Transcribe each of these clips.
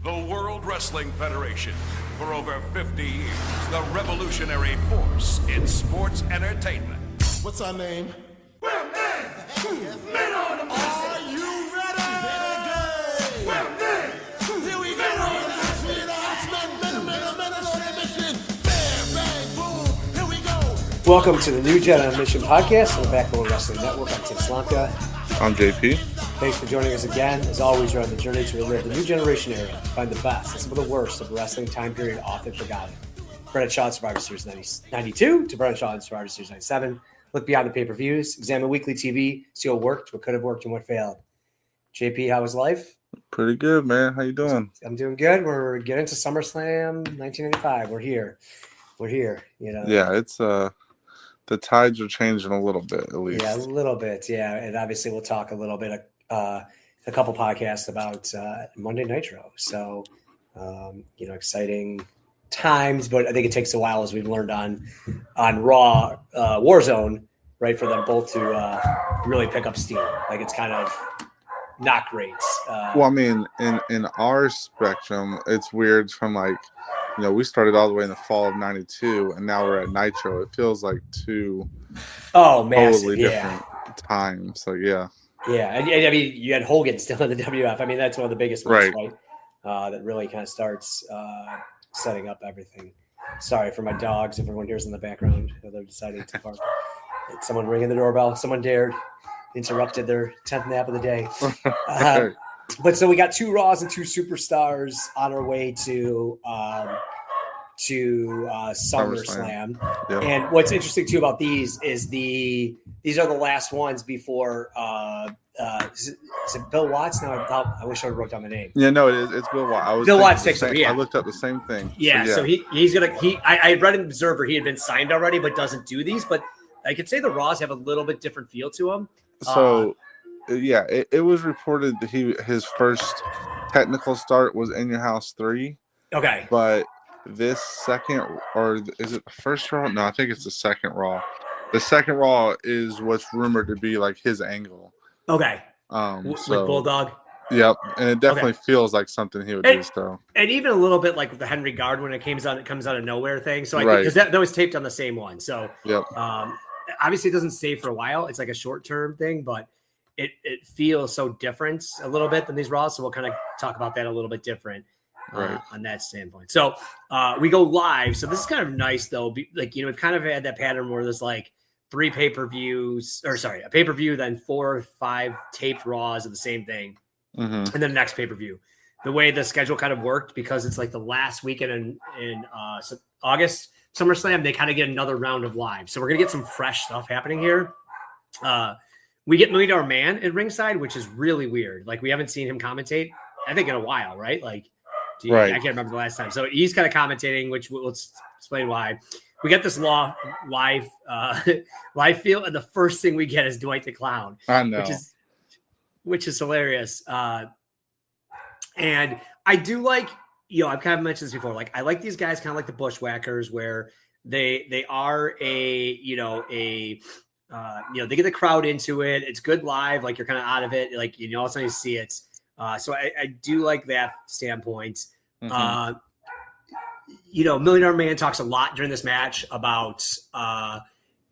The World Wrestling Federation, for over 50 years, the revolutionary force in sports entertainment. What's our name? Well, men, men on the Are you ready? Well, men, Here we go. Bam, bang, boom. Here we go. Welcome to the New Generation podcast on the Backbone Wrestling Network. I'm Tim Slomka. I'm JP. Thanks for joining us again. As always, you're on the journey to relive the New Generation era, to find the best and some of the worst of the wrestling time period often forgotten. Bret and Shawn Survivor Series 92 to Bret and Shawn Survivor Series 97. Look beyond the pay-per-views, examine weekly TV, see what worked, what could have worked, and what failed. JP, how was life? Pretty good, man. How you doing? I'm doing good. We're getting to SummerSlam 1995. We're here. You know. Yeah, it's the tides are changing a little bit, at least. Yeah, a little bit. Yeah, and obviously we'll talk a little bit, a couple podcasts about Monday Nitro. So, exciting times, but I think it takes a while, as we've learned on Raw, Warzone, right, for them both to really pick up steam. Like, it's kind of not great. Well, I mean, in our spectrum, it's weird from we started all the way in the fall of '92, and now we're at Nitro. It feels like two totally different times. So yeah. Yeah, and I mean, you had Hogan still in the WWF. I mean, that's one of the biggest ones, right? That really kind of starts setting up everything. Sorry for my dogs. Everyone hears in the background. They're deciding to bark. It's someone ringing the doorbell. Someone interrupted their 10th nap of the day. But so we got two Raws and two Superstars on our way to SummerSlam. Yep. And what's interesting too about these is these are the last ones before is it Bill Watts? No, I wish I wrote down the name. Yeah, no, it is. It's Bill Watts. Bill Watts takes over. Yeah, I looked up the same thing. Yeah, so he's gonna. I read in Observer he had been signed already, but doesn't do these. But I could say the Raws have a little bit different feel to them. So. Yeah, it was reported that his first technical start was In Your House 3. Okay. But this second, or is it the first Raw? No, I think it's the second Raw. The second Raw is what's rumored to be like his angle. Okay. With Bulldog. Yep, and it definitely feels like something he would do. So, and even a little bit like with the Henry Guard when it comes out of nowhere thing. So I think because that was taped on the same one. So yep. Obviously it doesn't stay for a while. It's like a short term thing, but. It feels so different a little bit than these Raws, so we'll kind of talk about that a little bit different on that standpoint. So we go live. So this is kind of nice, though. We've kind of had that pattern where there's like a pay-per-view, then 4 or 5 taped Raws of the same thing, and then the next pay-per-view. The way the schedule kind of worked, because it's like the last weekend in August, SummerSlam, they kind of get another round of live. So we're going to get some fresh stuff happening here. We get $1 Million Man at ringside, which is really weird. Like, we haven't seen him commentate, I think, in a while, right? Like, I can't remember the last time. So he's kind of commentating, which let's explain why. We get this live feel, and the first thing we get is Doink the Clown. I know. Which is hilarious. And I do like, I've kind of mentioned this before. Like, I like these guys kind of like the Bushwhackers, where they are they get the crowd into it. It's good live. Like, you're kind of out of it. Like, all of a sudden you see it. So I do like that standpoint. $1 Million Man talks a lot during this match about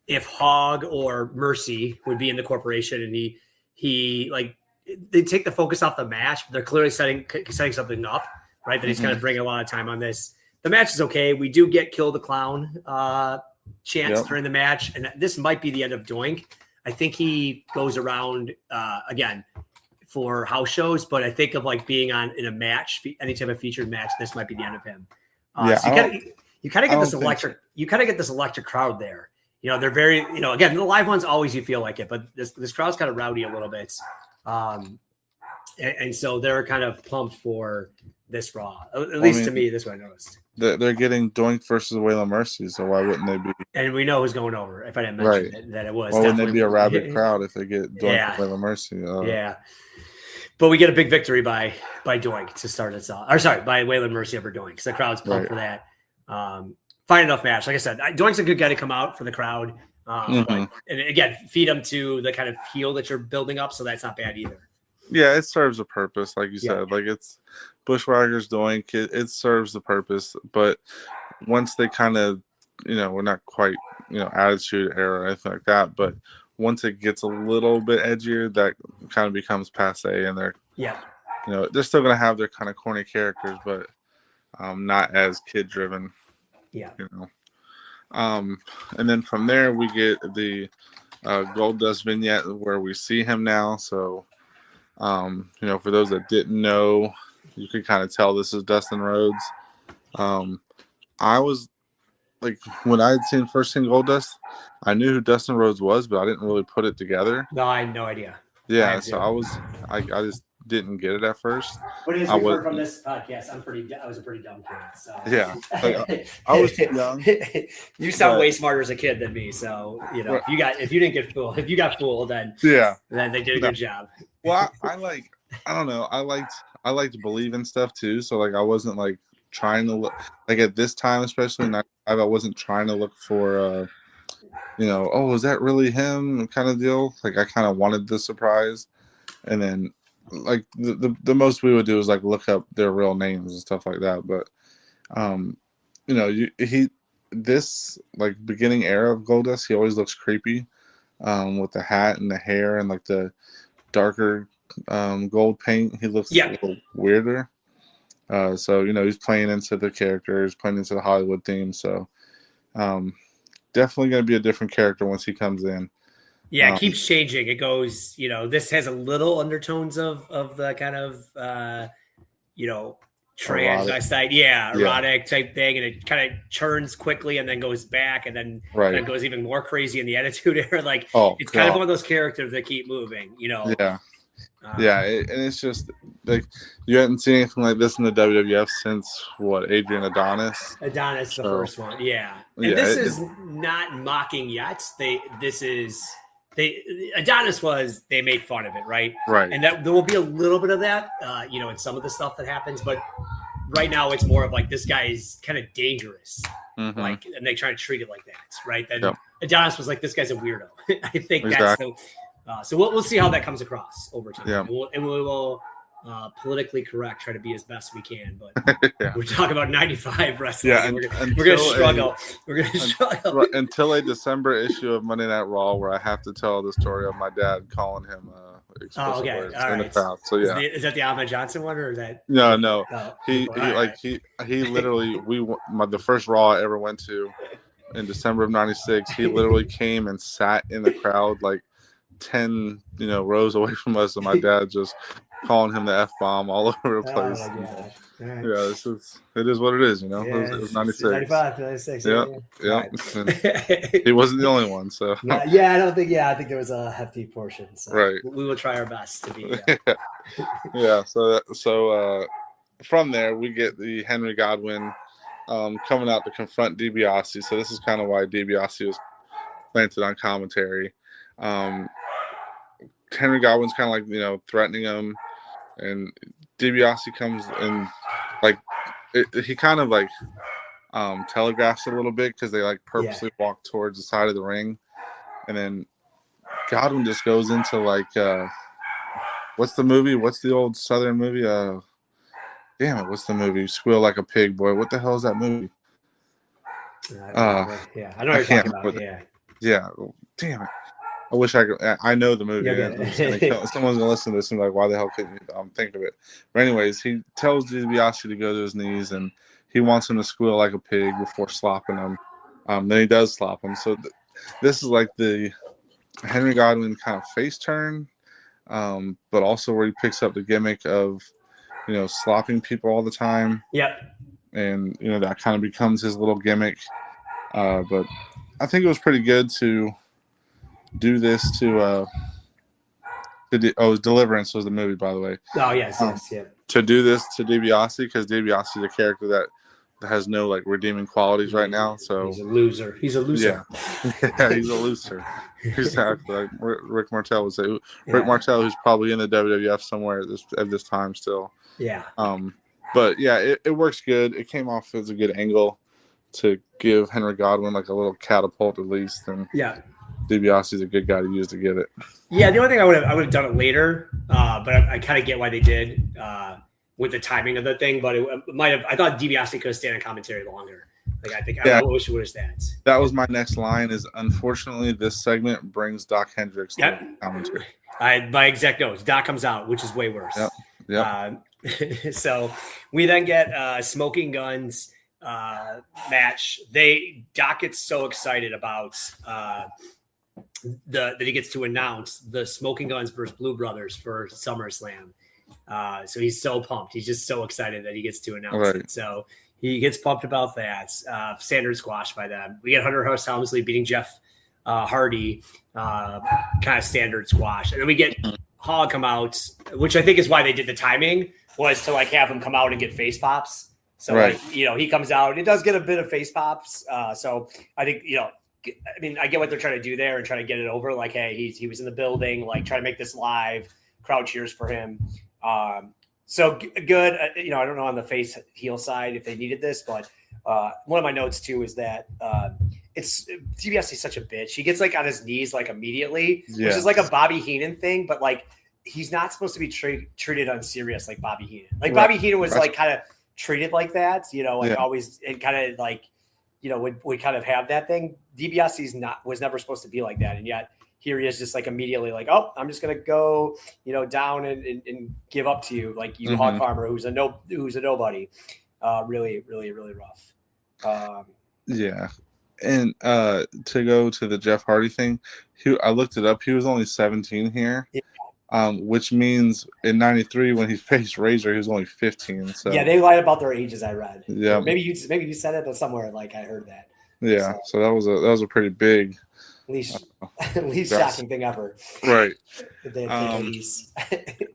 if Hog or Mercy would be in the corporation, and he they take the focus off the match, but they're clearly setting something up, right? That he's kind of bringing a lot of time on this. The match is okay. We do get Kill the Clown chance during the match, and this might be the end of Doink. I think he goes around again for house shows, but I think of like being in a match, any type of featured match, this might be the end of him. So you kind of get this electric. You kind of get this electric crowd there. They're very, again, the live ones always you feel like it, but this crowd's kind of rowdy a little bit, and so they're kind of pumped for this Raw. At least to me, this is what I noticed. They're getting Doink versus Waylon Mercy, so why wouldn't they be? And we know who's going over. If I didn't mention that it was. Why wouldn't they be a rabid crowd if they get Doink and Waylon Mercy? Yeah. But we get a big victory by Doink to start us off. Or sorry, by Waylon Mercy over Doink. So the crowd's pumped for that. Fine enough match. Like I said, Doink's a good guy to come out for the crowd. And again, feed him to the kind of heel that you're building up. So that's not bad either. Yeah, it serves a purpose, like you said. Like it's Bushwhackers Doink. It serves the purpose, but once they kind of, we're not quite, Attitude Era or anything like that, but once it gets a little bit edgier, that kind of becomes passe, and they're they're still gonna have their kind of corny characters, but not as kid driven. Yeah. And then from there we get the Goldust vignette where we see him now. So, for those that didn't know, you can kind of tell this is Dustin Rhodes. I was like, when I had first seen Goldust, I knew who Dustin Rhodes was, but I didn't really put it together. No, I had no idea. Yeah, so I just didn't get it at first. What is heard from this podcast? I was a pretty dumb kid. So yeah, I was young. You sound way smarter as a kid than me. So if you got fooled, then they did a good job. Well, I don't know. I like to believe in stuff too. So like I wasn't like trying to look like at this time, especially I wasn't trying to look for oh, is that really him kind of deal. Like I kind of wanted the surprise, and then like the most we would do is like look up their real names and stuff like that. But this like beginning era of Goldust, he always looks creepy with the hat and the hair and like the darker gold paint. He looks a little weirder. So he's playing into the characters, playing into the Hollywood theme. So definitely going to be a different character once he comes in. Yeah, it keeps changing. It goes, this has a little undertones of the kind of, transvestite, erotic type thing. And it kind of churns quickly and then goes back and then kind of goes even more crazy in the Attitude Era. Like, it's kind of one of those characters that keep moving, Yeah. And it's just like you hadn't seen anything like this in the WWF since Adrian Adonis. The first one, And this is not mocking yet. Adonis they made fun of it, right? Right. And that there will be a little bit of that, in some of the stuff that happens, but right now it's more of like this guy is kind of dangerous, like, and they try to treat it like that, right? Then Adonis was like, this guy's a weirdo. I think that's the. So we'll see how that comes across over time. Yeah. And we will politically correct, try to be as best we can. But we're talking about 95 wrestling. Yeah, we're going to struggle. We're going to struggle. Until a December issue of Monday Night Raw where I have to tell the story of my dad calling him explicit words in the crowd. So yeah. Is that the Ahmed Johnson one or is that? No. He literally, the first Raw I ever went to in December of 96, he literally came and sat in the crowd like 10 rows away from us, and my dad just calling him the F-bomb all over the place. It is what it is, it was 96. 96. Yeah. He wasn't the only one, so I think there was a hefty portion, so we will try our best to be so from there we get the Henry Godwinn coming out to confront DiBiase. So this is kind of why DiBiase was planted on commentary. Henry Godwinn's kind of like threatening him, and DiBiase comes and like he kind of like telegraphs a little bit because they like purposely walk towards the side of the ring, and then Godwinn just goes into like what's the movie? What's the old Southern movie? What's the movie? Squeal Like a Pig, boy. What the hell is that movie? I know what you're talking about. Yeah. Damn it. I wish I could. I know the movie. Someone's gonna listen to this and be like, "Why the hell couldn't you think of it?" But anyways, he tells DiBiase to go to his knees, and he wants him to squeal like a pig before slopping him. Then he does slop him. So this is like the Henry Godwinn kind of face turn, but also where he picks up the gimmick of slopping people all the time. Yep. And that kind of becomes his little gimmick. But I think it was pretty good to do this to Deliverance was the movie, by the way. Oh yes. To do this to DiBiase, because DiBiase is a character that has no like redeeming qualities right now. So he's a loser. Yeah, he's a loser. Exactly. Like Rick Martel would say. Rick Martel, who's probably in the WWF somewhere at this time still. Yeah. But yeah, it works good. It came off as a good angle to give Henry Godwinn like a little catapult at least, and DiBiase's a good guy to use to get it. Yeah, the only thing I would have done it later, but I kind of get why they did with the timing of the thing. But it might have. I thought DiBiase could have stayed on commentary longer. I wish it was that. That was my next line. Is unfortunately this segment brings Doc Hendricks to commentary. My exact notes. Doc comes out, which is way worse. Yep. So we then get Smoking Guns match. Doc gets so excited about that he gets to announce the Smoking Guns versus Blue Brothers for SummerSlam. So he's so pumped. He's just so excited that he gets to announce it. So he gets pumped about that. Standard squash by them. We get Hunter Hearst Helmsley beating Jeff Hardy, kind of standard squash. And then we get Hogg come out, which I think is why they did the timing, was to have him come out and get face pops. So he comes out. It does get a bit of face pops. So I think I get what they're trying to do there and trying to get it over. Hey, he was in the building. Try to make this live. Crowd cheers for him. So good. I don't know on the face heel side if they needed this, but one of my notes too is that it's DiBiase is such a bitch. He gets on his knees immediately, which is a Bobby Heenan thing, but he's not supposed to be treated unserious like Bobby Heenan. Bobby Heenan was kind of treated like that, always, and kind of would kind of have that thing. DiBiase was never supposed to be like that, and yet here he is just immediately oh, I'm just gonna go down and give up to you you Hog Farmer who's a nobody. Really, really, really rough. Yeah. And to go to the Jeff Hardy thing, I looked it up. He was only 17 here, which means in '93 when he faced Razor, he was only 15. So they lied about their ages. I read. Yeah, maybe you said it, but somewhere I heard that. Yeah, so that was a pretty big, least shocking thing ever. Right.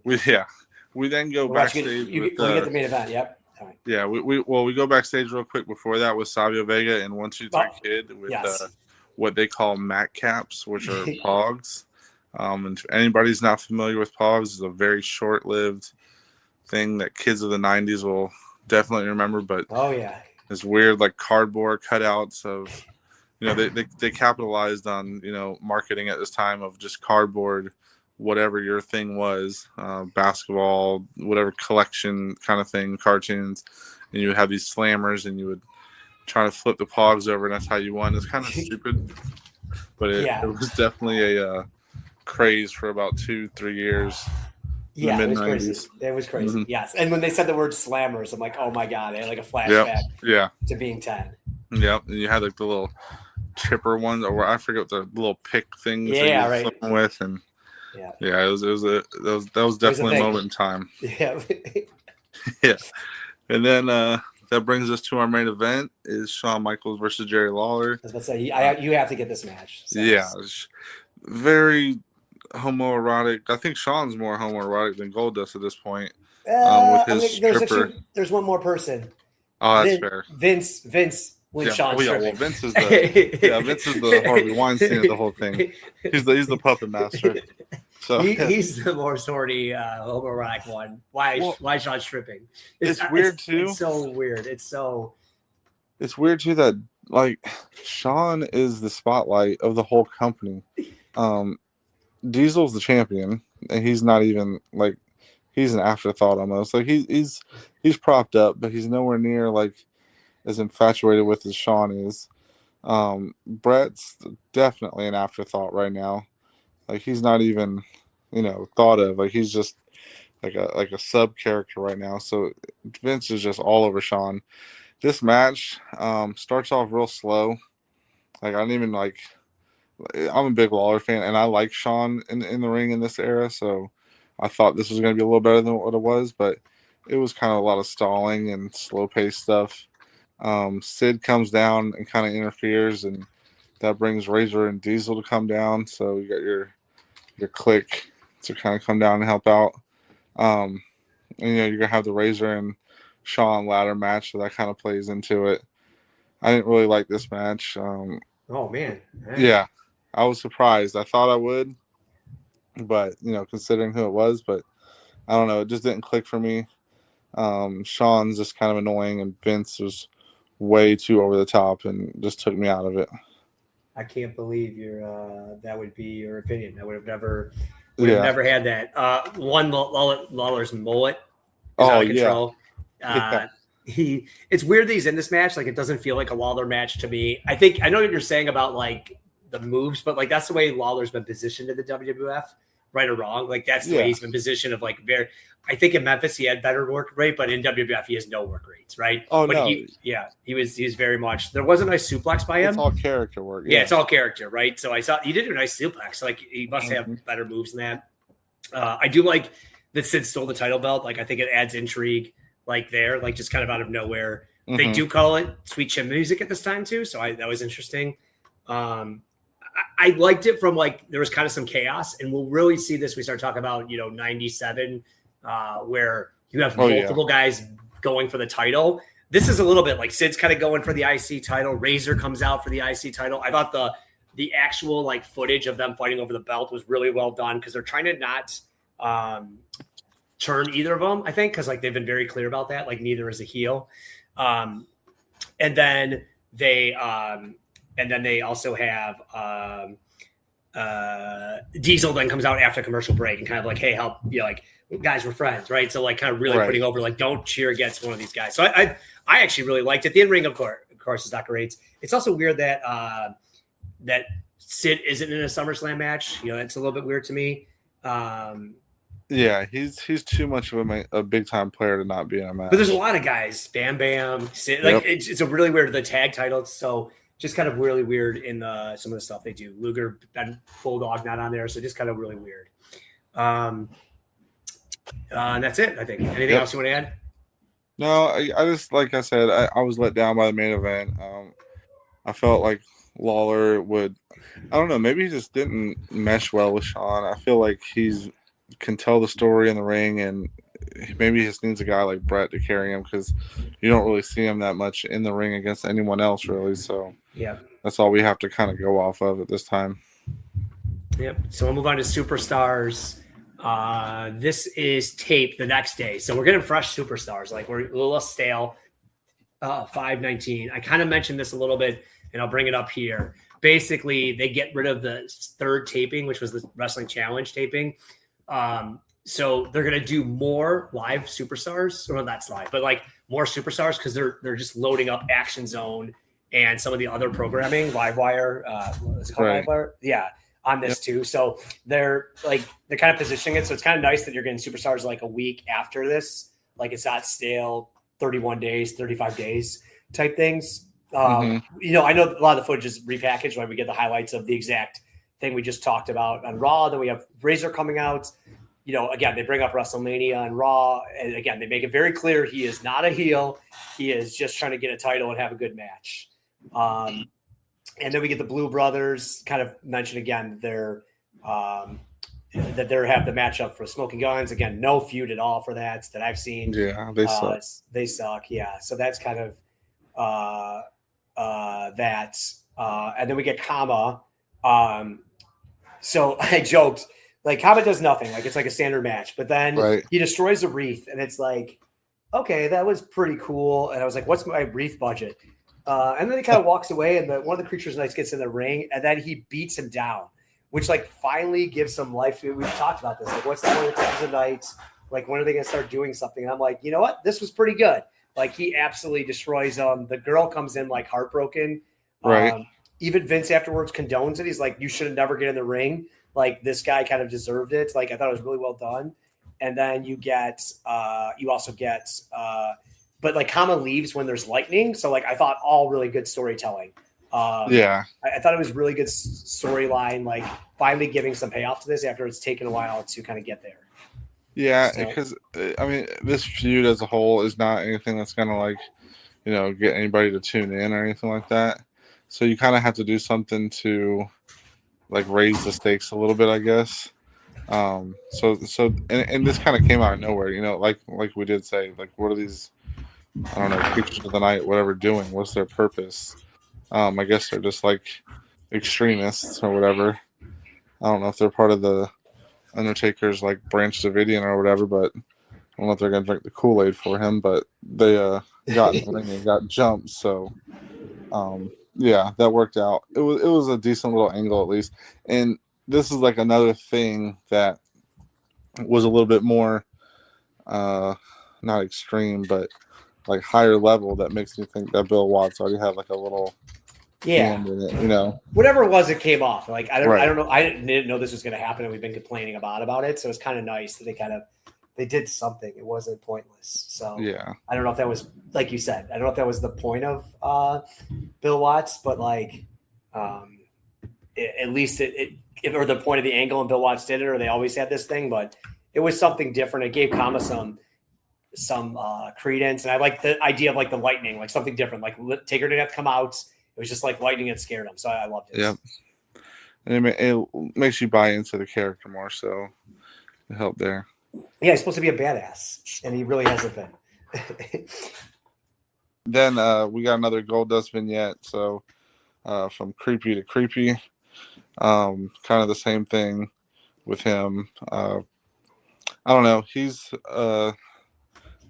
We then go backstage. We get the main event. Yep. Yeah, we go backstage real quick before that with Savio Vega and 1-2-3 Kid with what they call Mac caps, which are pogs. And if anybody's not familiar with pogs, it's a very short-lived thing that kids of the 90s will definitely remember. But it's weird, cardboard cutouts of, they capitalized on marketing at this time of just cardboard. Whatever your thing was, basketball, whatever collection kind of thing, cartoons, and you would have these slammers and you would try to flip the pogs over and that's how you won. It's kind of stupid, but it was definitely a craze for about 2-3 years. Yeah, it was crazy. It was crazy. Mm-hmm. Yes. And when they said the word slammers, I'm like, oh my God, they had a flashback to being 10. Yep. And you had the little chipper ones, or I forget the little pick things that you flip with, and that was definitely a moment in time. Yeah. Yeah. And then that brings us to our main event is Shawn Michaels versus Jerry Lawler. I was about to say, you have to get this match. So. Yeah. Very homoerotic. I think Shawn's more homoerotic than Goldust at this point. With his stripper. There's one more person. Oh, that's fair. Vince. Shawn well, Vince is the Harvey Weinstein of the whole thing. He's the puppet master. So he's the more sorty homoerotic one. Why Shawn stripping? It's weird too. It's so weird. It's weird too that Shawn is the spotlight of the whole company. Diesel's the champion, and he's not even he's an afterthought almost. He's propped up, but he's nowhere near as infatuated with as Shawn is. Bret's definitely an afterthought right now. He's not even, thought of. He's just like a sub character right now. So Vince is just all over Shawn. This match starts off real slow. I don't even I'm a big Lawler fan, and I like Shawn in the ring in this era. So I thought this was going to be a little better than what it was, but it was kind of a lot of stalling and slow paced stuff. Sid comes down and kind of interferes, and that brings Razor and Diesel to come down. So you got your clique to kind of come down and help out. And you're gonna have the Razor and Shawn ladder match, so that kind of plays into it. I didn't really like this match. Oh man. Yeah, I was surprised. I thought I would, but considering who it was, but I don't know, it just didn't click for me. Shawn's just kind of annoying, and Vince was way too over the top and just took me out of it. I can't believe that would be your opinion. I would have never had that. One, Lawler's mullet is out of control. It's weird that he's in this match. Like, it doesn't feel like a Lawler match to me. I know what you're saying about like the moves, but like that's the way Lawler's been positioned in the WWF, right or wrong. Like that's the way he's been positioned of like I think in Memphis he had better work rate, but in WWF he has no work rates, right? Oh, but no. He was very much. There was a nice suplex by him. It's all character work. Yeah, it's all character, right? So I saw he did a nice suplex. Like he must have better moves than that. I do like that Sid stole the title belt. Like I think it adds intrigue. Like there, like just kind of out of nowhere. They do call it Sweet Chin Music at this time too, so that was interesting. I liked it from like there was kind of some chaos, and we'll really see this. We start talking about 97, where you have multiple guys going for the title. This is a little bit like Sid's kind of going for the IC title. Razor comes out for the IC title. I thought the actual like footage of them fighting over the belt was really well done because they're trying to not turn either of them. I think because like they've been very clear about that. Like neither is a heel, and then they also have Diesel then comes out after commercial break and kind of like, hey, help, like guys, we're friends, right? So like kind of really putting over like don't cheer against one of these guys. So I actually really liked it. The in-ring of course is not great. It's also weird that that Sid isn't in a SummerSlam match. It's a little bit weird to me. Yeah, he's too much of a big time player to not be in a match. But there's a lot of guys, Bam Bam, Sid, like it's a really weird the tag titles. So just kind of really weird in some of the stuff they do. Luger and Bulldog not on there, so just kind of really weird. And that's it, I think. Anything else you want to add? No, I just like I said, I was let down by the main event. I felt like Lawler would, I don't know, maybe he just didn't mesh well with Shawn. I feel like can tell the story in the ring, and maybe he just needs a guy like Bret to carry him because you don't really see him that much in the ring against anyone else, really. So that's all we have to kind of go off of at this time. Yep. So we'll move on to Superstars. This is taped the next day, so we're getting fresh Superstars. Like we're a little stale. 5/19. I kind of mentioned this a little bit, and I'll bring it up here. Basically, they get rid of the third taping, which was the Wrestling Challenge taping. So they're going to do more live Superstars, or that's live, but like more Superstars because they're just loading up Action Zone and some of the other programming, Livewire. Is it called Livewire? Yeah, on this too. So they're kind of positioning it. So it's kind of nice that you're getting Superstars like a week after this. Like it's not stale 31 days, 35 days type things. I know a lot of the footage is repackaged when we get the highlights of the exact thing we just talked about on Raw. Then we have Razor coming out. Again, they bring up WrestleMania on Raw. And again, they make it very clear he is not a heel. He is just trying to get a title and have a good match. And then we get the Blue Brothers kind of mention again that they have the matchup for Smoking Guns. Again, no feud at all for that I've seen. Yeah, they suck. They suck, yeah. So that's kind of that. And then we get Kama. So I joked, like Kama does nothing. Like it's like a standard match. But then he destroys a wreath. And it's like, okay, that was pretty cool. And I was like, what's my wreath budget? And then he kind of walks away, and one of the Creatures Knights gets in the ring, and then he beats him down, which like finally gives some life. We've talked about this. Like, what's the point of the Creatures Knights? Like, when are they going to start doing something? And I'm like, you know what? This was pretty good. Like, he absolutely destroys them. The girl comes in like heartbroken. Right. Even Vince afterwards condones it. He's like, you should have never get in the ring. Like, this guy kind of deserved it. Like, I thought it was really well done. And then you also get, but like Kama leaves when there's lightning. So like, I thought all really good storytelling. I thought it was really good storyline, like finally giving some payoff to this after it's taken a while to kind of get there. Yeah, because I mean, this feud as a whole is not anything that's gonna like, get anybody to tune in or anything like that. So you kind of have to do something to like raise the stakes a little bit, I guess. And this kind of came out of nowhere, like we did say, like what are these, I don't know, Creatures of the Night, whatever, doing? What's their purpose? I guess they're just like extremists or whatever. I don't know if they're part of the Undertaker's like Branch Davidian or whatever, but I don't know if they're gonna drink the Kool-Aid for him. But they got in the ring and got jumped, so Yeah, that worked out. It was a decent little angle at least. And this is like another thing that was a little bit more not extreme, but like higher level that makes me think that Bill Watts already had like a little hand in it, you know. Whatever it was, it came off. Like I don't know. I didn't know this was going to happen, and we've been complaining about it. So it's kind of nice that they did something. It wasn't pointless. So yeah, I don't know if that was, like you said, I don't know if that was the point of Bill Watts, but like at least it or the point of the angle, and Bill Watts did it, or they always had this thing, but it was something different. It gave Kama some credence, and I like the idea of like the lightning, like something different. Like Taker didn't have to come out. It was just like lightning that scared him. So I loved it. Yep. And it makes you buy into the character more, so it helped there. Yeah, he's supposed to be a badass, and he really hasn't been. Then we got another Goldust vignette. So from creepy to creepy, kind of the same thing with him. I don't know. He's the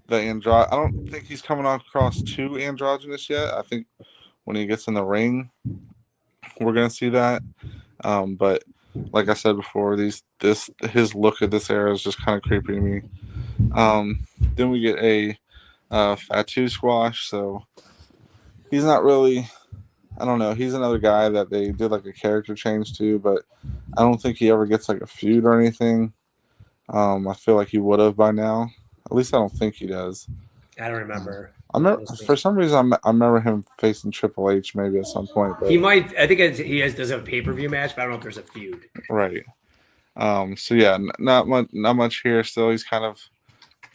I don't think he's coming across too androgynous yet. I think when he gets in the ring, we're gonna see that. But like I said before, his look at this era is just kind of creepy to me. Then we get a Fatu squash, so he's not really. I don't know. He's another guy that they did like a character change to, but I don't think he ever gets like a feud or anything. I feel like he would have by now. At least I don't think he does. I don't remember. For some reason, I remember him facing Triple H maybe at some point. But, he might. I think does have a pay-per-view match, but I don't know if there's a feud. Right. So yeah, not much here. Still, he's kind of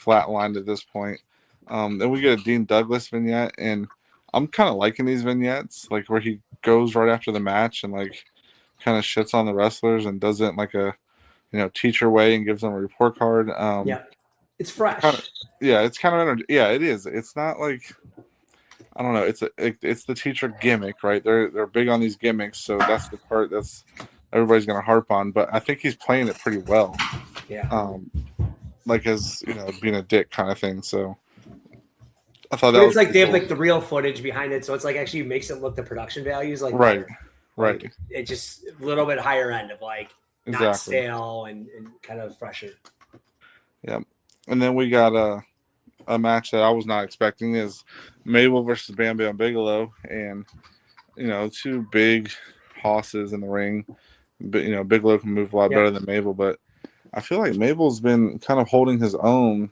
flatlined at this point. Then we get a Dean Douglas vignette, and I'm kind of liking these vignettes, like where he goes right after the match and like kind of shits on the wrestlers and does it in like a teacher way and gives them a report card. Yeah. It's fresh. It's kind of it is. It's not like I don't know. It's the teacher gimmick, right? They're big on these gimmicks, so that's the part that's everybody's gonna harp on. But I think he's playing it pretty well. Yeah. Like as being a dick kind of thing. So I thought that it's was like they have cool. like the real footage behind it, so it's like actually makes it look the production values like right. better. Right. Like, it just a little bit higher end of like not Exactly. stale and kind of fresher. Yeah. And then we got a match that I was not expecting is Mable versus Bam Bam Bigelow, and two big hosses in the ring. But Bigelow can move a lot better than Mable, but I feel like Mable's been kind of holding his own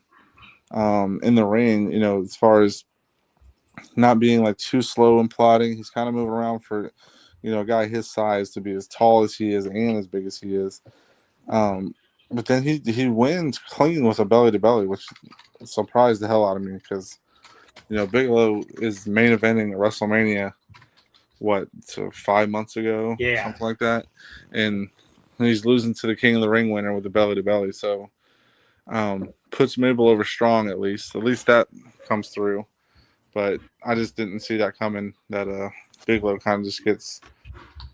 in the ring. As far as not being like too slow and plodding, he's kind of moving around for a guy his size to be as tall as he is and as big as he is. But then he wins clean with a belly to belly, which surprised the hell out of me because Bigelow is main eventing at WrestleMania 5 months ago, something like that, and he's losing to the King of the Ring winner with the belly to belly. So puts Mable over strong at least that comes through. But I just didn't see that coming. That Bigelow kind of just gets.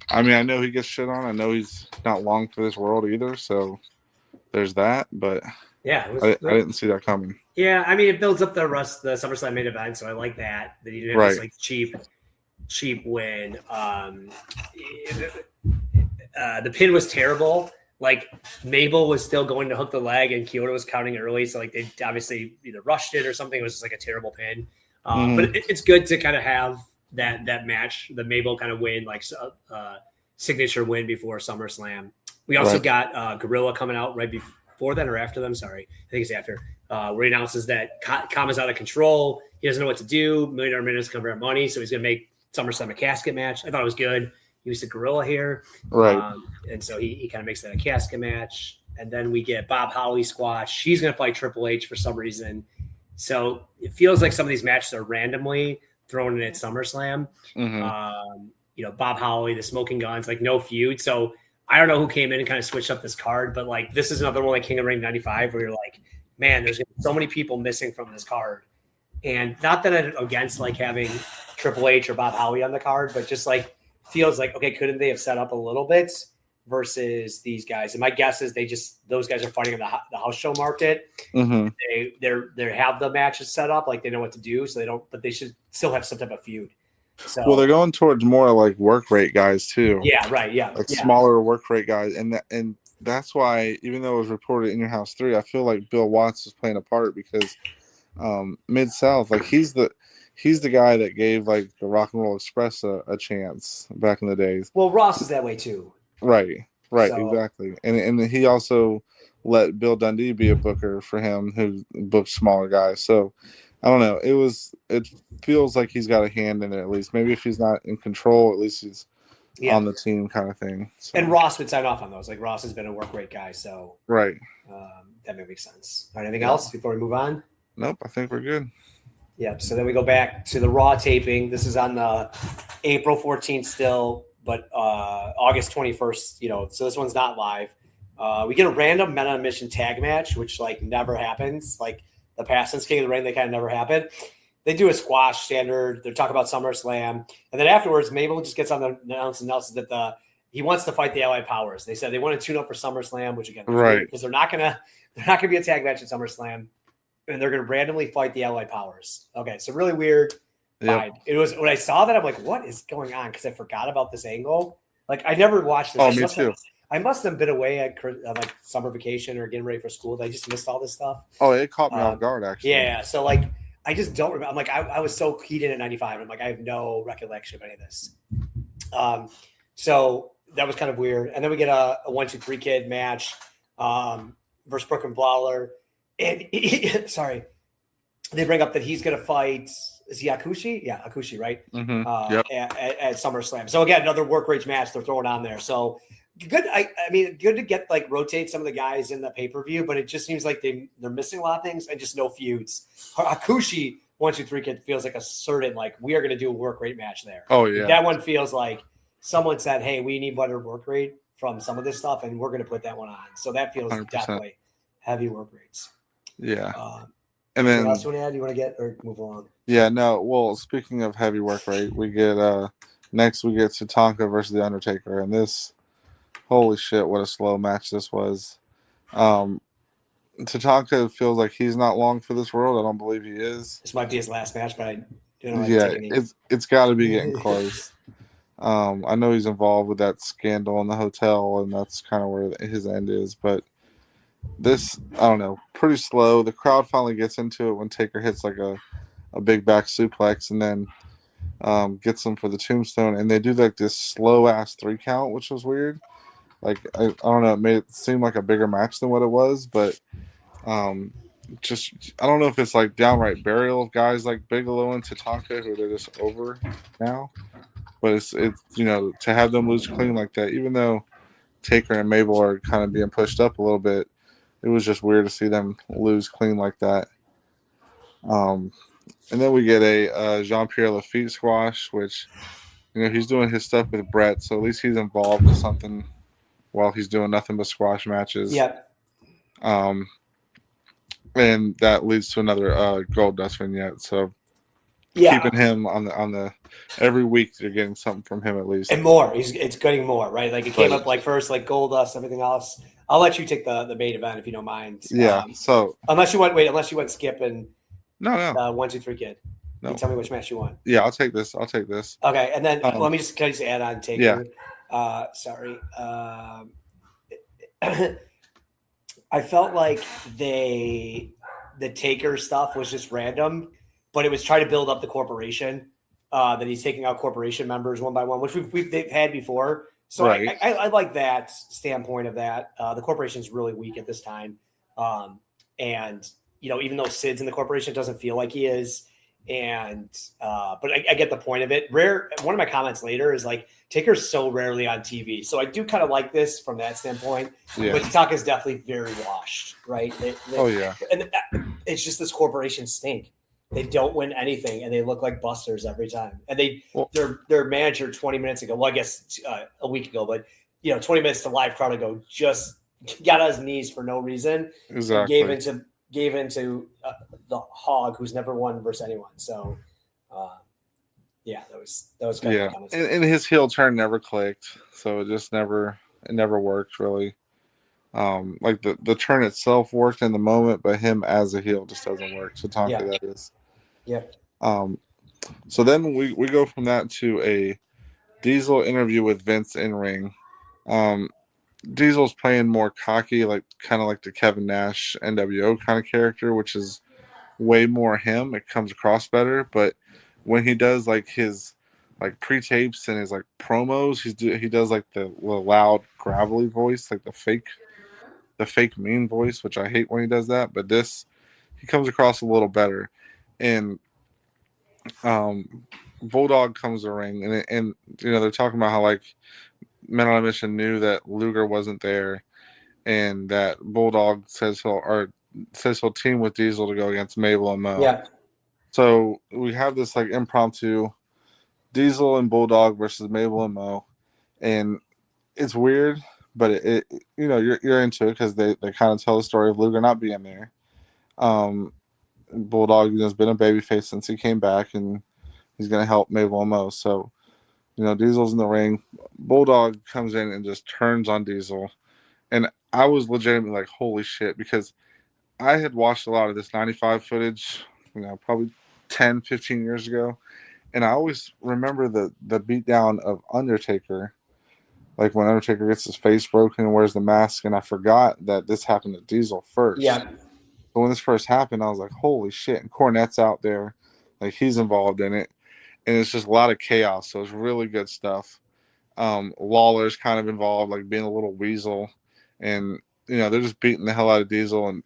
I mean, I know he gets shit on. I know he's not long for this world either. So there's that. But I didn't see that coming. Yeah, I mean, it builds up the SummerSlam main event, so I like that he didn't have this like cheap win. The pin was terrible. Like Mable was still going to hook the leg, and Kyoto was counting early, so like they obviously either rushed it or something. It was just like a terrible pin. But it's good to kind of have that match, the Mable kind of win, like signature win before SummerSlam. We also got Gorilla coming out right before then or after them. Sorry, I think it's after. Where he announces that Kama's out of control. He doesn't know what to do. $1 Million Minutes convert money, so he's going to make SummerSlam a casket match. I thought it was good. He was the Gorilla here. Right. And so he kind of makes that a casket match. And then we get Bob Holly squash. She's going to fight Triple H for some reason. So it feels like some of these matches are randomly thrown in at SummerSlam. Bob Holly, the Smoking Guns, like no feud. So I don't know who came in and kind of switched up this card, but like this is another one like King of the Ring 95 where you're like, man, there's so many people missing from this card. And not that I'm against like having Triple H or Bob Holly on the card, but just like feels like, okay, couldn't they have set up a little bit versus these guys? And my guess is those guys are fighting in the house show market. They have the matches set up, like they know what to do, so they don't, but they should still have some type of feud. So, well, they're going towards more like work rate guys too. Yeah, right. Yeah, like smaller work rate guys, and that's why, even though it was reported in Your House 3, I feel like Bill Watts is playing a part because Mid-South, like he's the guy that gave like the Rock and Roll Express a chance back in the days. Well, Ross is that way too. Right, exactly, and he also let Bill Dundee be a booker for him, who booked smaller guys. So I don't know. It feels like he's got a hand in it at least. Maybe if he's not in control, at least he's on the team, kind of thing. So. And Ross would sign off on those. Like Ross has been a work rate guy, so right. That may make sense. All right, anything else before we move on? Nope, I think we're good. Yep. So then we go back to the Raw taping. This is on the April 14th still, but August 21st. So this one's not live. We get a random Men on a Mission tag match, which like never happens. Like the past since King of the Ring, they kind of never happened. They do a squash standard. They're talking about SummerSlam, and then afterwards, Mabel just gets on the announces that he wants to fight the Allied Powers. They said they want to tune up for SummerSlam, which again, right, because they're not gonna be a tag match at SummerSlam, and they're gonna randomly fight the Allied Powers. Okay, so really weird. Yep. It was when I saw that, I'm like, what is going on? Because I forgot about this angle. Like I never watched this. Oh, me too. I must have been away at like summer vacation or getting ready for school. I just missed all this stuff. Oh, it caught me off guard, actually. Yeah, so like I just don't remember. I'm like I was so keyed in at 95. I'm like I have no recollection of any of this. So that was kind of weird. And then we get a 1-2-3 Kid match versus Brooklyn Brawler, and they bring up that he's going to fight. Is he Akushi? Yeah, Akushi, right? Mm-hmm. Yep. At SummerSlam. So again, another work rate match they're throwing on there. So good. I mean, good to get like rotate some of the guys in the pay per view, but it just seems like they're missing a lot of things and just no feuds. Akushi 1-2-3 Kid feels like a certain like we are going to do a work rate match there. Oh yeah, that one feels like someone said, "Hey, we need better work rate from some of this stuff, and we're going to put that one on." So that feels 100%. Definitely heavy work rates. Yeah. And then what else you want to add? You want to get or move along? Yeah, no. Well, speaking of heavy work rate, we get next we get Tatanka versus the Undertaker, and this, holy shit, what a slow match this was. Tatanka feels like he's not long for this world. I don't believe he is. This might be his last match, but I don't know. Yeah, it's got to be getting close. I know he's involved with that scandal in the hotel, and that's kind of where his end is. But this, I don't know, pretty slow. The crowd finally gets into it when Taker hits like a big back suplex, and then gets him for the tombstone. And they do like this slow ass 3 count, which was weird. Like I don't know, it made it seem like a bigger match than what it was, but just I don't know if it's like downright burial of guys like Bigelow and Tatanka who they're just over now. But it's to have them lose clean like that, even though Taker and Mable are kind of being pushed up a little bit, it was just weird to see them lose clean like that. And then we get a Jean-Pierre Lafitte squash, which he's doing his stuff with Bret, so at least he's involved with something while he's doing nothing but squash matches. Yep. And that leads to another Gold Dust vignette. So keeping him on the every week you're getting something from him at least. And more. It's getting more, right? Like it came up like first like Gold Dust, everything else. I'll let you take the main event if you don't mind. Yeah. So unless you went Skip and no. 1-2-3 Kid. No. You tell me which match you want. Yeah, I'll take this. Okay, and then let me just add on Taker. Yeah. Sorry. I felt like the Taker stuff was just random, but it was trying to build up the corporation. That he's taking out corporation members one by one, which they've had before. So right. I like that standpoint of that. The corporation is really weak at this time, and even though Sid's in the corporation, it doesn't feel like he is. And but I get the point of it. One of my comments later is like Taker's so rarely on TV, so I do kind of like this from that standpoint. Yeah. But Tatanka is definitely very washed, right? Oh yeah, and it's just this corporation stink. They don't win anything, and they look like busters every time. And their manager 20 minutes ago, well, I guess a week ago, but 20 minutes to live crowd ago, just got on his knees for no reason. Exactly. Gave into the Hog, who's never won versus anyone. So, that was kind of and his heel turn never clicked, so it just never worked really. Like the turn itself worked in the moment, but him as a heel just doesn't work. So Tatanka, that is. Yep. So then we go from that to a Diesel interview with Vince in ring. Diesel's playing more cocky, like kind of like the Kevin Nash NWO kind of character, which is way more him. It comes across better. But when he does like his like pre-tapes and his like promos, he does like the loud gravelly voice, like the fake mean voice, which I hate when he does that. But this, he comes across a little better. And Bulldog comes to the ring, and you know, they're talking about how like Men on a Mission knew that Luger wasn't there, and that Bulldog says he'll team with Diesel to go against Mable and Mo. Yeah. So we have this like impromptu Diesel and Bulldog versus Mable and Mo, and it's weird, but it you know, you're into it because they kind of tell the story of Luger not being there. Bulldog has been a babyface since he came back, and he's going to help Mable and Mo. So, you know, Diesel's in the ring. Bulldog comes in and just turns on Diesel. And I was legitimately like, holy shit, because I had watched a lot of this 95 footage, you know, probably 10, 15 years ago. And I always remember the beatdown of Undertaker, like when Undertaker gets his face broken and wears the mask. And I forgot that this happened to Diesel first. Yeah. But when this first happened, I was like, holy shit. And Cornette's out there. Like, he's involved in it. And it's just a lot of chaos. So it's really good stuff. Lawler's kind of involved, like being a little weasel. And, you know, they're just beating the hell out of Diesel.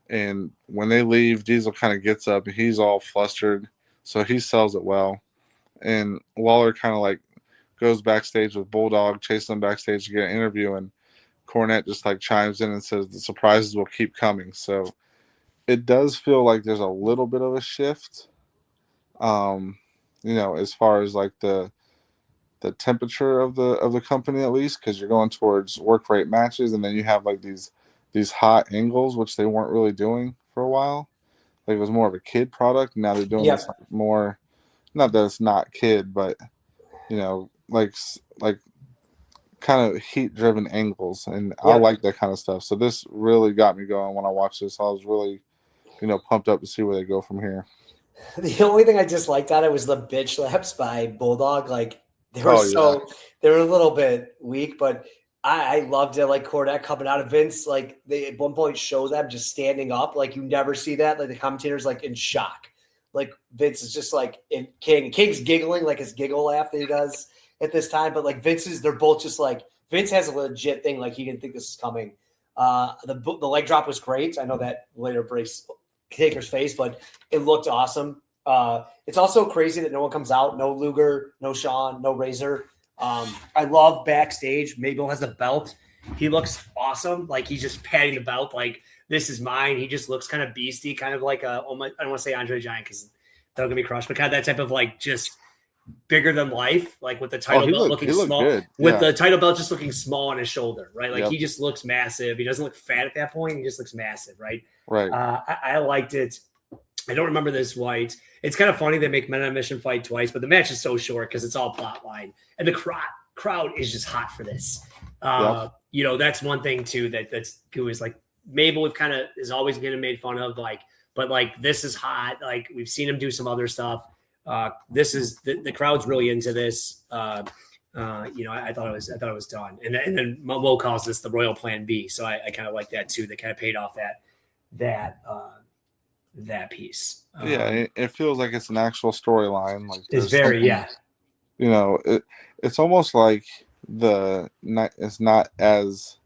And when they leave, Diesel kind of gets up and he's all flustered. So he sells it well. And Lawler kind of like goes backstage with Bulldog, chases them backstage to get an interview. And Cornette just like chimes in and says the surprises will keep coming. So it does feel like there's a little bit of a shift, you know, as far as like the temperature of the company, at least, because you're going towards work rate matches, and then you have like these hot angles, which they weren't really doing for a while. Like, it was more of a kid product. Now they're doing this like more, not that it's not kid, but you know, like kind of heat driven angles, and I like that kind of stuff. So this really got me going when I watched this. I was really, you know, pumped up to see where they go from here. The only thing I disliked on it was the bitch slaps by Bulldog. Like, they were they were a little bit weak, but I loved it. Like, Cornette coming out of Vince, like they at one point show them just standing up. Like, you never see that. Like, the commentator's like in shock. Like, Vince is just like in King's giggling, like his giggle laugh that he does at this time. But like they're both just like, Vince has a legit thing. Like, he didn't think this was coming. The leg drop was great. I know that later breaks Taker's face, but it looked awesome. It's also crazy that no one comes out. No Luger, no Shawn, no Razor. I love backstage. Mabel has the belt. He looks awesome. Like, he's just patting the belt. Like, this is mine. He just looks kind of beastie, kind of like I don't want to say Andre the Giant because they're going to be crushed, but kind of that type of like just bigger than life, like with the title belt looking small, with the title belt just looking small on his shoulder, right? Like, he just looks massive. He doesn't look fat at that point. He just looks massive, right? Right. I liked it. I don't remember this fight. It's kind of funny they make Men on a Mission fight twice, but the match is so short because it's all plot line, and the crowd is just hot for this. You know, that's one thing too that's cool is like Mabel kind of is always getting made fun of, like, but like this is hot. Like, we've seen him do some other stuff. This is the crowd's really into this. You know, I thought it was done, and then Mo calls this the Royal Plan B. So I kind of like that too. They kind of paid off that piece. It feels like it's an actual storyline. Like, it's very You know, it's almost like it's not as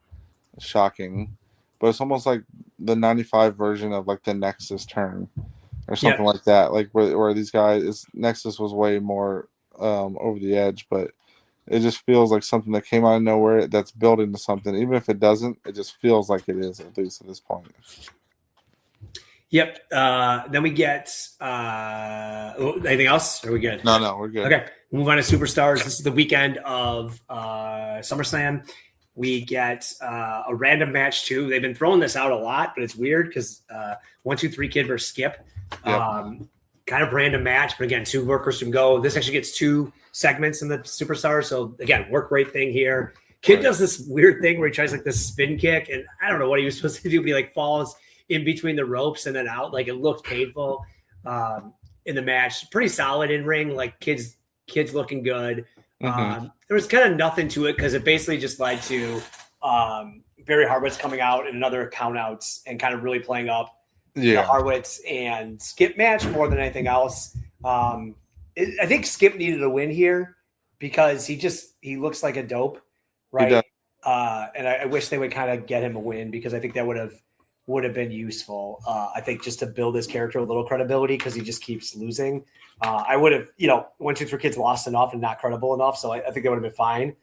shocking, but it's almost like the 95 version of like the Nexus turn or something like that. Like where these guys, Nexus was way more over the edge, but it just feels like something that came out of nowhere that's building to something. Even if it doesn't, it just feels like it is, at least at this point. Yep. Then we get anything else? Are we good? No, we're good. Okay. Move on to Superstars. This is the weekend of SummerSlam. We get a random match too. They've been throwing this out a lot, but it's weird because 1, 2, 3 Kid versus Skip. Kind of random match, but again, 2 workers can go. This actually gets 2 segments in the Superstars. So again, work rate thing here. Kid does this weird thing where he tries like this spin kick, and I don't know what he was supposed to do, but he like falls in between the ropes and then out. Like, it looked painful. in the match. Pretty solid in ring, like kids looking good. Mm-hmm. There was kind of nothing to it because it basically just led to Barry Harwood's coming out and another count outs and kind of really playing up the Harwitz and Skip match more than anything else. I think Skip needed a win here because he looks like a dope, right? And I wish they would kind of get him a win because I think that would have been useful. I think just to build his character a little credibility because he just keeps losing. I would have, 1, 2, 3 kids lost enough and not credible enough, so I think that would have been fine.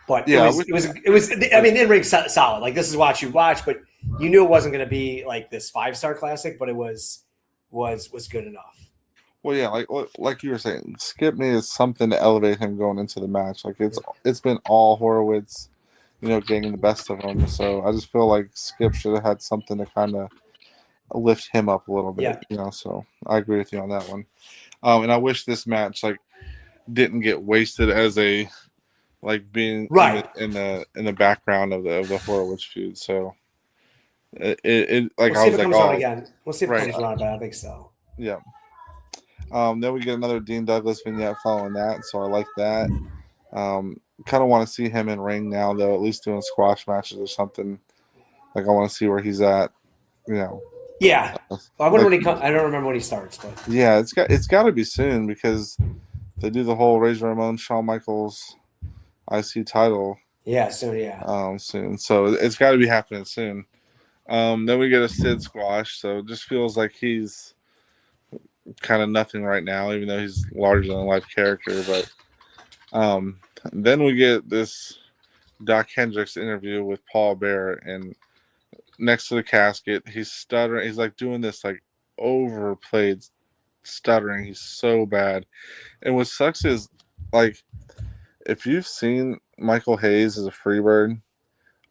But yeah, it was. I mean, in ring solid. Like this is what you watch, but you knew it wasn't going to be like this 5-star classic, but it was good enough. Well, yeah, like you were saying, Skip needed something to elevate him going into the match. Like it's been all Horowitz, getting the best of him. So I just feel like Skip should have had something to kind of lift him up a little bit. So I agree with you on that one. And I wish this match didn't get wasted as a being right in the background of the Horowitz feud. So we'll see if it comes on again. We'll see if it comes on, but I think so. Yeah. Then we get another Dean Douglas vignette following that, so I like that. Kind of want to see him in ring now, though, at least doing squash matches or something. I want to see where he's at. Yeah, I wonder when he comes. I don't remember when he starts, but yeah, it's got to be soon because they do the whole Razor Ramon, Shawn Michaels IC title. Yeah, soon. Yeah, soon. So it's got to be happening soon. Then we get a Sid squash, so it just feels like he's kind of nothing right now, even though he's larger than life character. But then we get this Doc Hendricks interview with Paul Bearer, and next to the casket, he's stuttering. He's doing this overplayed stuttering. He's so bad. And what sucks is if you've seen Michael Hayes as a Freebird,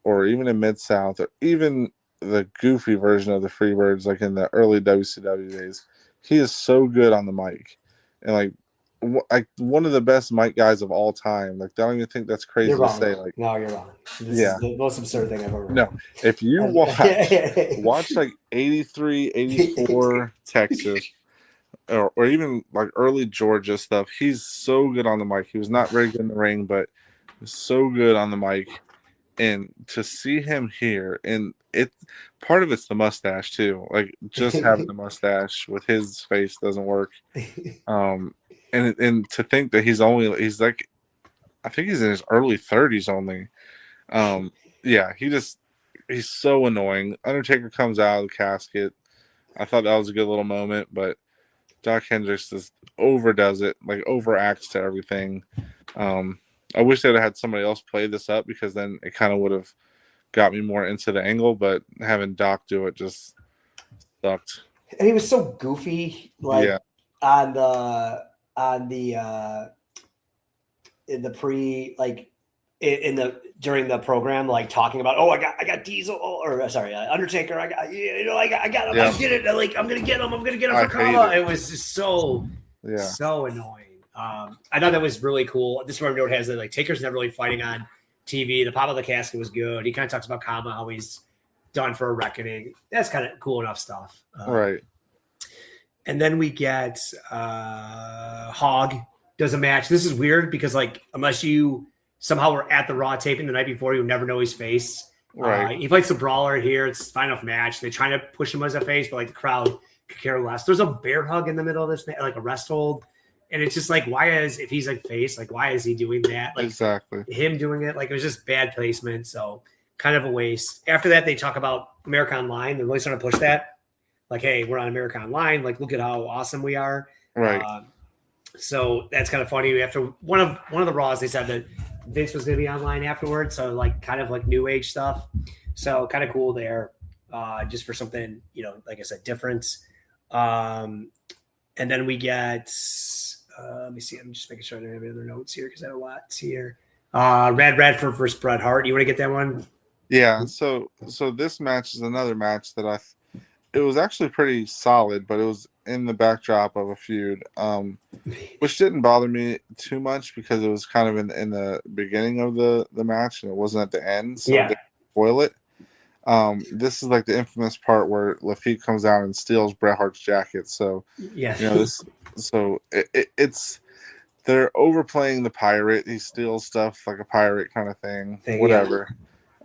or even in Mid-South, or even the goofy version of the Freebirds, in the early WCW days, he is so good on the mic, and one of the best mic guys of all time. I don't even think that's crazy to say. No, you're wrong. This is the most absurd thing I've ever heard. No, if you watch 83, 84 Texas, or even early Georgia stuff, he's so good on the mic. He was not very good in the ring, but so good on the mic. And to see him here, and part of it's the mustache too. Just having the mustache with his face doesn't work. And to think that he's I think he's in his early 30s only. He's so annoying. Undertaker comes out of the casket. I thought that was a good little moment, but Doc Hendricks just overdoes it, overacts to everything. I wish they'd have had somebody else play this up because then it kind of would have got me more into the angle, but having Doc do it just sucked. And he was so goofy, on the in the pre during the program, talking about, I got Diesel, or sorry, Undertaker, I got him, I get it, I'm gonna get him for Kama. It was just so annoying. I thought that was really cool. This one note has that Taker's never really fighting on TV. The pop of the casket was good. He kind of talks about Kama, how he's done for a reckoning. That's kind of cool enough stuff. Right. And then we get Hog does a match. This is weird because unless you somehow were at the Raw taping the night before, you never know his face. Right. He fights the Brawler here. It's a fine enough match. They're trying to push him as a face, but the crowd could care less. There's a bear hug in the middle of this, a rest hold. And it's just if he's face, why is he doing that? Exactly. Him doing it, it was just bad placement. So kind of a waste. After that, they talk about America Online. They're really starting to push that. Hey, we're on America Online. Look at how awesome we are. Right. So that's kind of funny. After one of the Raws, they said that Vince was going to be online afterwards. So kind of new age stuff. So kind of cool there, just for something, like I said, different. And then we get, let me see. I'm just making sure I don't have any other notes here because I have a lot here. Rad Radford versus Bret Hart. You want to get that one? Yeah. So this match is another match that it was actually pretty solid, but it was in the backdrop of a feud, which didn't bother me too much because it was kind of in the beginning of the match and it wasn't at the end, so it didn't spoil it. This is like the infamous part where Lafitte comes out and steals Bret Hart's jacket. So yeah, it's they're overplaying the pirate. He steals stuff like a pirate kind of thing, whatever.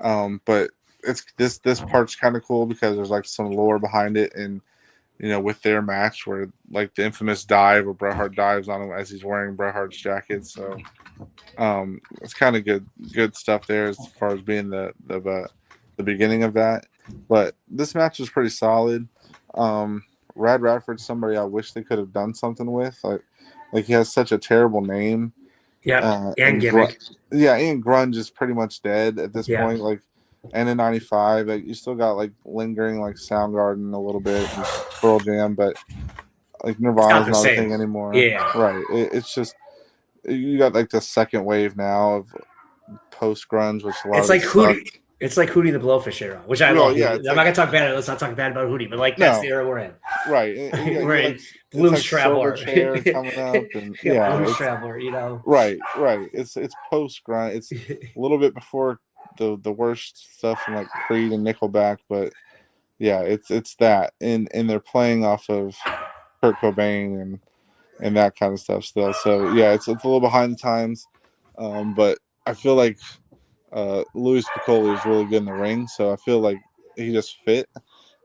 Yeah. But it's this part's kind of cool because there's like some lore behind it, and with their match where like the infamous dive where Bret Hart dives on him as he's wearing Bret Hart's jacket. So it's kind of good stuff there as far as being the beginning of that. But this match was pretty solid. Rad Radford's somebody I wish they could have done something with. Like he has such a terrible name. Yeah, and gimmick. And Grunge is pretty much dead at this point. Like, and in '95, like you still got like lingering like Soundgarden a little bit, and Pearl Jam, but like Nirvana's not a thing anymore. Yeah, right. It's just you got like the second wave now of post grunge, which a lot it's of like Hootie. It's like Hootie the Blowfish era, which I love. Yeah, I'm not gonna talk bad. Let's not talk bad about Hootie, but like that's the era we're in. Right. We're in Blues Traveler coming up, and Blues Traveler. Right. It's post grunge. It's a little bit before the worst stuff from like Creed and Nickelback, but yeah, it's that, and they're playing off of Kurt Cobain and that kind of stuff still. So yeah, it's a little behind the times, but I feel like Louis Piccoli is really good in the ring, so I feel like he just fit.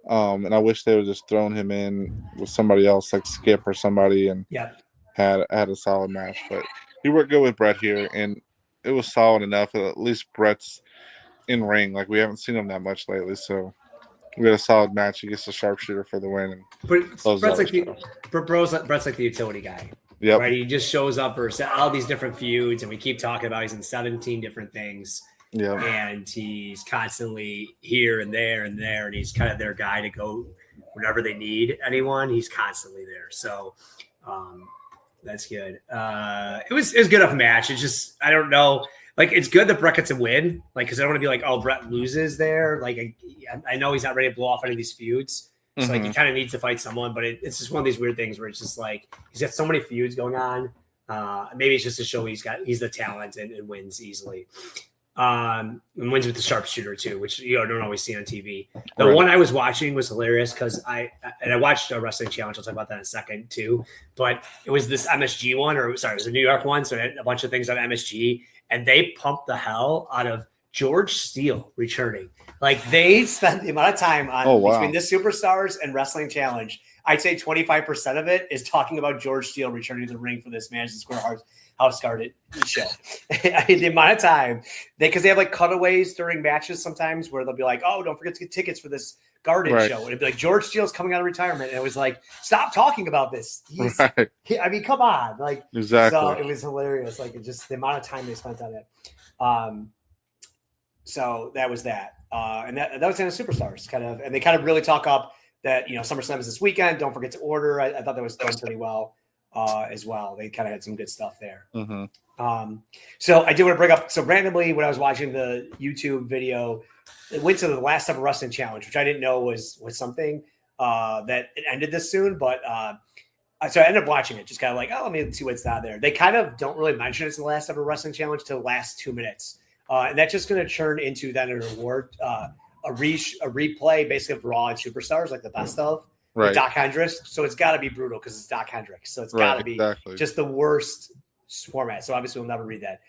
And I wish they would just thrown him in with somebody else like Skip or somebody and had a solid match. But he worked good with Bret here, and it was solid enough. At least Bret's in ring. Like we haven't seen him that much lately, so we had a solid match. He gets the sharpshooter for the win. And Bret's like the utility guy. Yep. Right. He just shows up for all these different feuds, and we keep talking about he's in 17 different things. Yeah. And he's constantly here and there, and he's kind of their guy to go whenever they need anyone. He's constantly there. So that's good. It was good enough match. It's just, I don't know. Like, it's good that Bret gets a win. Like, because I don't want to be like, oh, Bret loses there. Like, I know he's not ready to blow off any of these feuds. So, like, he kind of needs to fight someone. But it's just one of these weird things where it's just like, he's got so many feuds going on. Maybe it's just to show he's the talent and wins easily. And wins with the sharpshooter too, which don't always see on TV. The one I was watching was hilarious because I watched a wrestling challenge. I'll talk about that in a second too. But it was this MSG one, it was a New York one, so it had a bunch of things on MSG, and they pumped the hell out of George Steele returning. Like they spent the amount of time on between this Superstars and Wrestling Challenge. I'd say 25% of it is talking about George Steele returning to the ring for this Madison Square House Guarded show. The amount of time because they have like cutaways during matches sometimes where they'll be like, oh, don't forget to get tickets for this Guarded show. And it'd be like, George Steele's coming out of retirement. And it was like, stop talking about this. I mean, come on. Like, exactly. So it was hilarious. Like, it just the amount of time they spent on it. So that was that. And that was in the Superstars kind of, and they kind of really talk up that, SummerSlam is this weekend. Don't forget to order. I thought that was done pretty well as well. They kind of had some good stuff there. Mm-hmm. So I do want to bring up, so randomly when I was watching the YouTube video, it went to the last ever wrestling challenge, which I didn't know was something that it ended this soon. But so I ended up watching it, just kind of like, oh, let me see what's out there. They kind of don't really mention it's the last ever wrestling challenge till the last 2 minutes. And that's just going to turn into then an award, a replay basically of Raw and Superstars, like the best of with Doc Hendricks. So it's got to be brutal because it's Doc Hendricks. So it's got to be just the worst format. So obviously we'll never read that.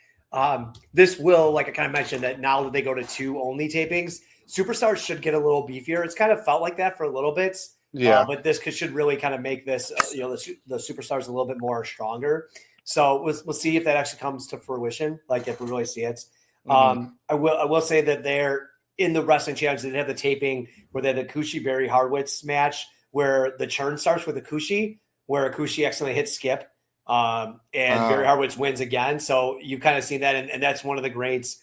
This will, like I kind of mentioned, that now that they go to 2 only tapings, Superstars should get a little beefier. It's kind of felt like that for a little bit. Yeah. But this should really kind of make this, the Superstars a little bit more stronger. So we'll see if that actually comes to fruition, like if we really see it. I will say that they're in the wrestling challenge. They have the taping where they had the Kushi Barry Harwitz match where the churn starts with Akushi, where Akushi accidentally hits Skip, and Barry Harwitz wins again. So you've kind of seen that, and that's one of the great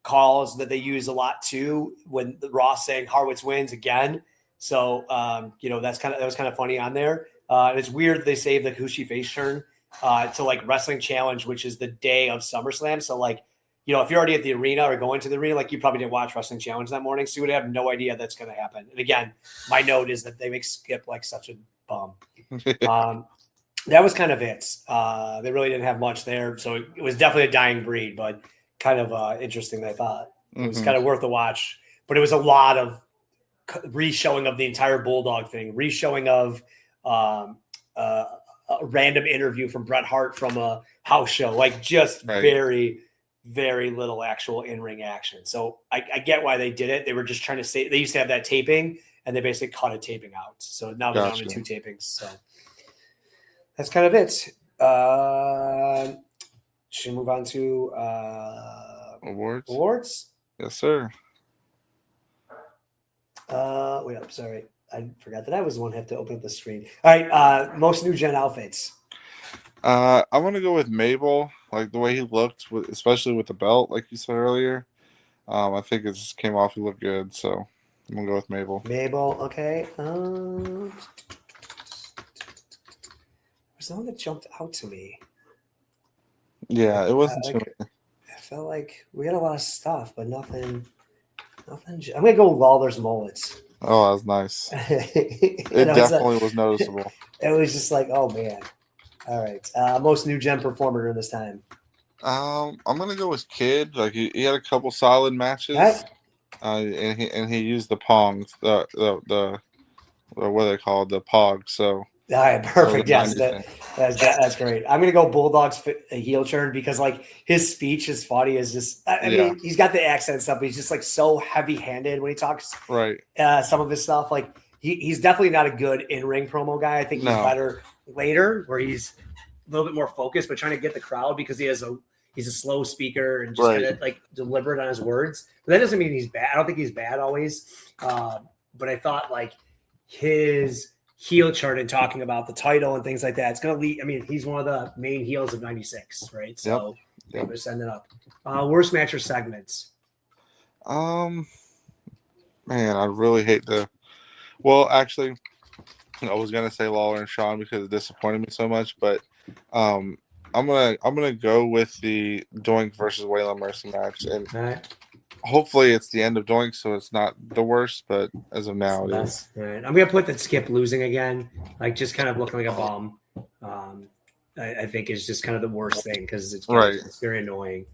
calls that they use a lot too when Ross saying Harwitz wins again. So that was kind of funny on there. And it's weird they saved the Kushi face turn to like Wrestling Challenge, which is the day of SummerSlam. So like, if you're already at the arena or going to the arena, like you probably didn't watch Wrestling Challenge that morning, so you would have no idea that's going to happen. And again, my note is that they make Skip like such a bum. That was kind of it. They really didn't have much there, so it was definitely a dying breed, but kind of interesting. I thought it was kind of worth a watch, but it was a lot of re-showing of the entire Bulldog thing, re-showing of a random interview from Bret Hart from a house show, like just very, very little actual in-ring action. So I get why they did it. They were just trying to say, they used to have that taping and they basically cut a taping out. So now they're down to 2 tapings. So that's kind of it. Should we move on to awards? Yes, sir. Wait up, sorry. I forgot that I was the one who had to open up the screen. All right, most new gen outfits. I want to go with Mable, like the way he looked, especially with the belt, like you said earlier. I think it just came off. He looked good, so I'm gonna go with Mable. Mable, okay. There's no one that jumped out to me. Yeah, it wasn't too many. I felt like we had a lot of stuff, but nothing. I'm gonna go with Lawler's mullets. Oh, that was nice. It definitely was noticeable. It was just like, oh man. All right. Most new gen performer during this time. I'm gonna go with Kid. Like he had a couple solid matches. And he used the pongs, the what are they called, the pogs. So all right, perfect. Yes, that's great. I'm gonna go Bulldog's heel turn because like his speech is funny. Is just I mean he's got the accent stuff, but he's just like so heavy handed when he talks. Right. Some of his stuff, like he's definitely not a good in ring promo guy. I think he's better later, where he's a little bit more focused, but trying to get the crowd because he's a slow speaker and just kind of like deliberate on his words. But that doesn't mean he's bad. I don't think he's bad always. But I thought like his heel chart and talking about the title and things like that, it's going to lead. I mean, he's one of the main heels of 96, right? So I'm just sending up. Worst match or segments? Man, I really hate to. Well, actually, I was going to say Lawler and Shawn because it disappointed me so much, but I'm gonna go with the Doink versus Waylon Mercy match, and hopefully it's the end of Doink, so it's not the worst. But as of now, it is. All right. I'm gonna put that Skip losing again, like just kind of looking like a bum. I think is just kind of the worst thing because it's very annoying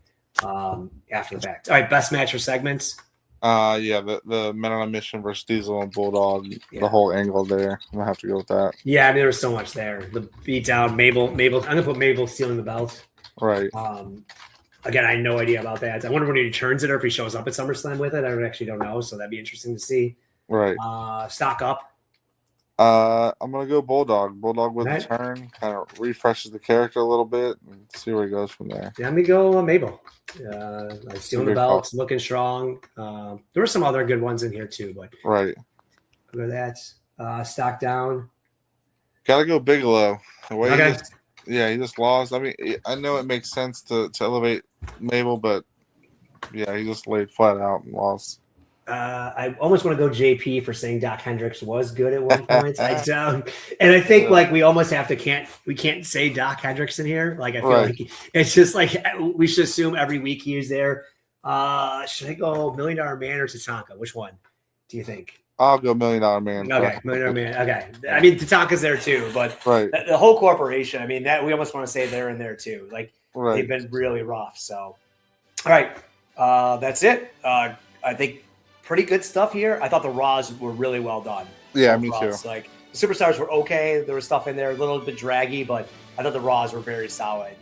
after the fact. All right, best match or segments. The Men on a Mission versus Diesel and Bulldog, the whole angle there. I'm gonna have to go with that. Yeah, I mean there was so much there. The beatdown, Mable. I'm gonna put Mable stealing the belt. Right. Again, I had no idea about that. I wonder when he returns it or if he shows up at SummerSlam with it. I actually don't know, so that'd be interesting to see. Right. Stock up. I'm gonna go Bulldog. Bulldog with a turn, kind of refreshes the character a little bit and see where he goes from there. Yeah, let me go Mable. Stealing the belts, looking strong. There were some other good ones in here too, but look at that. Stock down. Gotta go Bigelow. The way he just lost. I mean, I know it makes sense to elevate Mable, but he just laid flat out and lost. I almost want to go JP for saying Doc Hendricks was good at one point. And I think like we almost have to we can't say Doc Hendricks in here. Like I feel like it's just like we should assume every week he is there. Should I go $1 Million Man or Tatanka? Which one do you think? I'll go $1 Million Man. Okay, $1 Million Man. Okay, I mean Tatanka's there too, but the whole corporation. I mean that we almost want to say they're in there too. Like they've been really rough. So all right, that's it. I think. Pretty good stuff here. I thought the Raws were really well done. Yeah, me too. Like the Superstars were okay. There was stuff in there a little bit draggy, but I thought the Raws were very solid.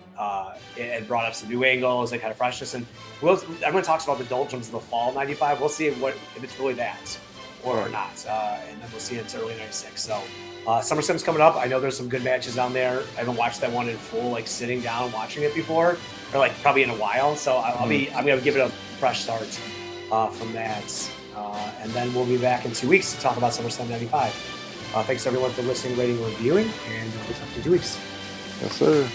It brought up some new angles and kind of freshness. And everyone talks about the doldrums of the fall of '95. We'll see if it's really that or not. And then we'll see it until early '96. So SummerSlam's coming up. I know there's some good matches on there. I haven't watched that one in full, like sitting down watching it before, or like probably in a while. So I'm gonna give it a fresh start from that. And then we'll be back in 2 weeks to talk about SummerSlam 95. Thanks everyone for listening, rating, and reviewing, and we'll talk to you in 2 weeks. Yes, sir.